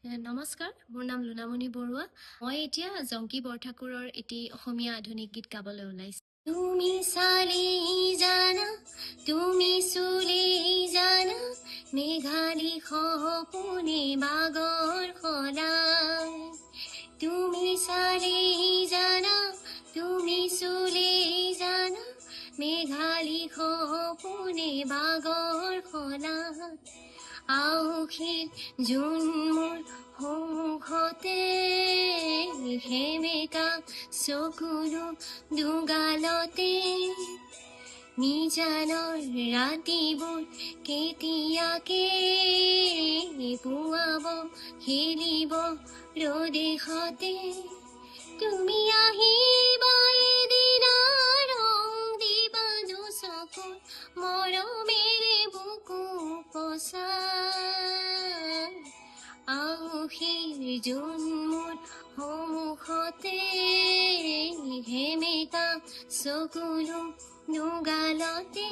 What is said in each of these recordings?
নমস্কাৰ, মোৰ নাম লুনামণি বৰুৱা। মই এতিয়া জংকী বৰঠাকুৰৰ এটি অসমীয়া আধুনিক গীত গাবলৈ ওলাইছো। তুমি চালেই জানা, তুমি চুলেই জানা, মেঘালী সপোনে বাগৰ সলাই। তুমি চালেই জানা, তুমি চুলেই জানা, মেঘালী সপোনে বাগৰ সলাই। আউখীৰ জোন মোৰ সন্মুখতে, সেমেকা চকুলো দুগালতে, নিজানৰ ৰাতিবোৰ কেতিয়াকে পুৱাব খেলিব ৰদেশতে। তুমি আহিবা এদিনা, ৰং দিবা দুচকুৰ মৰমেৰে বুকু পচাই। আউখীৰ জোন মোৰ সন্মুখতে, সেমেকা চকুলো দুগালতে।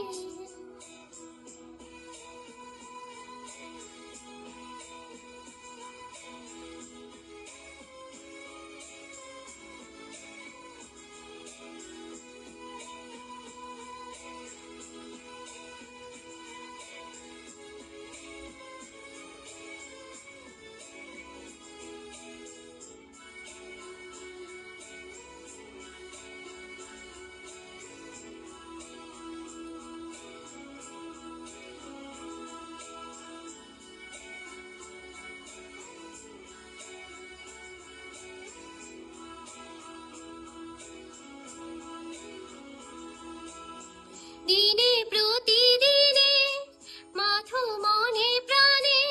দিনে প্রতিদিনে মাথো মনে প্রাণে,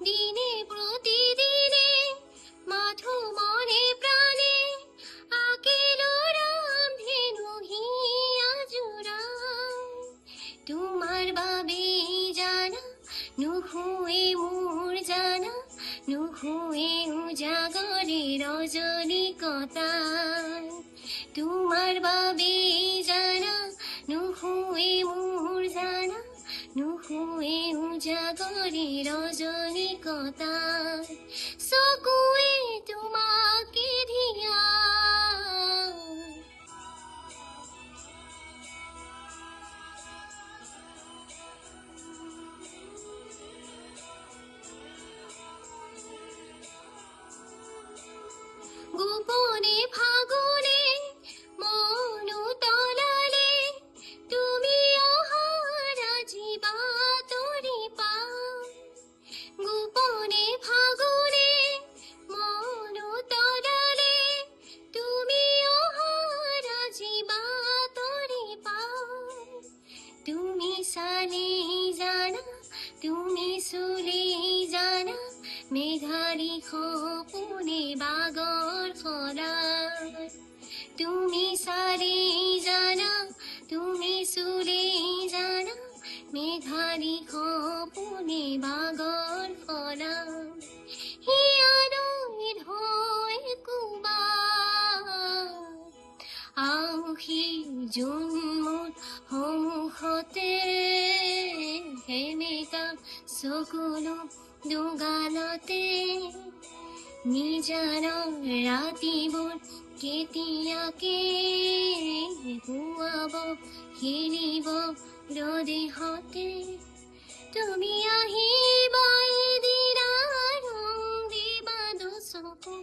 দিনে প্রতিদিনে মাথো মনে প্রাণে, আকেল রাম ধেনু হিয়া জোড়ায়। তোমার বাবে জানা, নুশুয়ে মোর জানা, নুশুয়ে উজাগরে রজনী কটায়। তোমার বাবে জানা, নুশুয়ে মোর জানা, নুশুয়ে উজাগরে রজনী কটায়। চকুৱে তোমাকে ধিয়া, গোপনে ফাগুনে মনু তলালে, তুমি অহাৰ আজি বাতৰি পাই। গোপনে ফাগুনে মনু তলালে, তুমি অহাৰ আজি বাতৰি পাই। তুমি চালেই জানা, তুমি চুলেই জানা, মেঘালী সপোনে বাগৰ সলাই। তুমি চালেই জানা, তুমি চুলেই জানা, মেঘালী সপোনে বাগৰ সলাই। হিয়া নৈত হৈ কোবা, আউখীৰ জোন মোৰ সন্মুখতে, সেমেকা চকুলো দুগালতে, নিজানৰ ৰাতিবোৰ কেতিয়াকে পুৱাব খেলিব ৰদেশতে। তুমি আহিবা এদিনা, ৰং দিবা দুচকুৰ